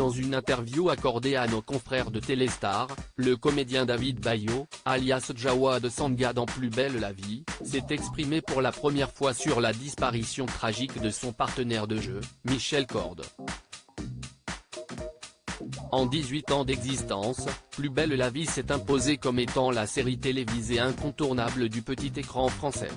Dans une interview accordée à nos confrères de Téléstar, le comédien David Bayo, alias Jawad Sanga dans Plus belle la vie, s'est exprimé pour la première fois sur la disparition tragique de son partenaire de jeu, Michel Corde. En 18 ans d'existence, Plus belle la vie s'est imposée comme étant la série télévisée incontournable du petit écran français.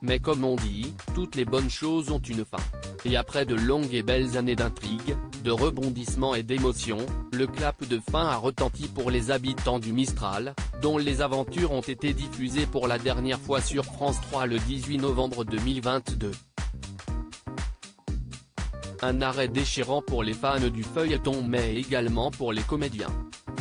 Mais comme on dit, toutes les bonnes choses ont une fin. Et après de longues et belles années d'intrigue, de rebondissements et d'émotions, le clap de fin a retenti pour les habitants du Mistral, dont les aventures ont été diffusées pour la dernière fois sur France 3 le 18 novembre 2022. Un arrêt déchirant pour les fans du feuilleton mais également pour les comédiens.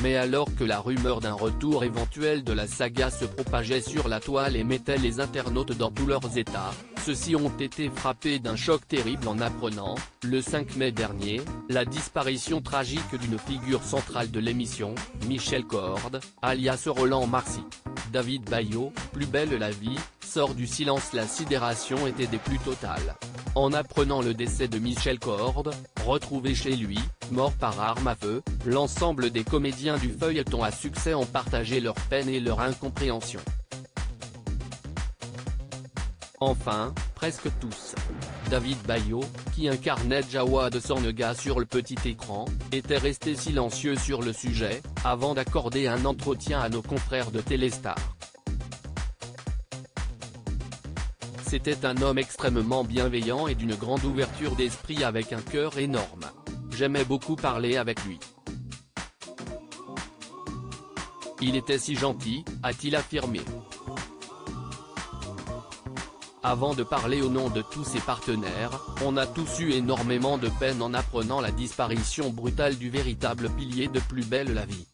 Mais alors que la rumeur d'un retour éventuel de la saga se propageait sur la toile et mettait les internautes dans tous leurs états, ceux-ci ont été frappés d'un choc terrible en apprenant, le 5 mai dernier, la disparition tragique d'une figure centrale de l'émission, Michel Corde, alias Roland Marcy. David Bayo, Plus belle la vie, sort du silence. La sidération était des plus totales. En apprenant le décès de Michel Corde, retrouvé chez lui, mort par arme à feu, l'ensemble des comédiens du feuilleton à succès ont partagé leur peine et leur incompréhension. Enfin, presque tous. David Bayo, qui incarnait Jawad Sanga sur le petit écran, était resté silencieux sur le sujet, avant d'accorder un entretien à nos confrères de Téléstar. C'était un homme extrêmement bienveillant et d'une grande ouverture d'esprit avec un cœur énorme. J'aimais beaucoup parler avec lui. Il était si gentil, a-t-il affirmé. Avant de parler au nom de tous ses partenaires, on a tous eu énormément de peine en apprenant la disparition brutale du véritable pilier de Plus belle la vie.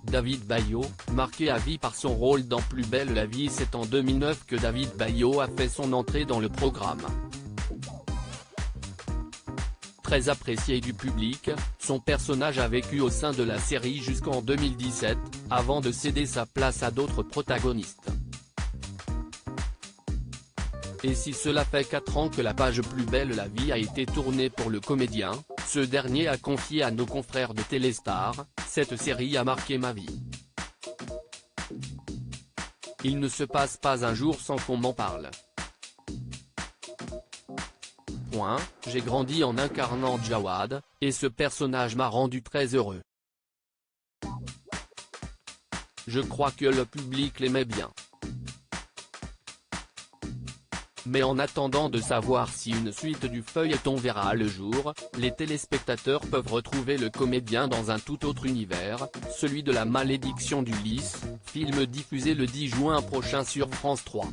David Bayo, marqué à vie par son rôle dans Plus belle la vie. C'est en 2009 que David Bayo a fait son entrée dans le programme. Très apprécié du public, son personnage a vécu au sein de la série jusqu'en 2017, avant de céder sa place à d'autres protagonistes. Et si cela fait 4 ans que la page Plus belle la vie a été tournée pour le comédien, ce dernier a confié à nos confrères de Téléstar, « Cette série a marqué ma vie. Il ne se passe pas un jour sans qu'on m'en parle. J'ai grandi en incarnant Jawad, et ce personnage m'a rendu très heureux. Je crois que le public l'aimait bien. Mais en attendant de savoir si une suite du feuilleton verra le jour, les téléspectateurs peuvent retrouver le comédien dans un tout autre univers, celui de La malédiction du lys, film diffusé le 10 juin prochain sur France 3.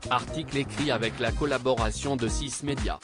Article écrit avec la collaboration de 6 médias.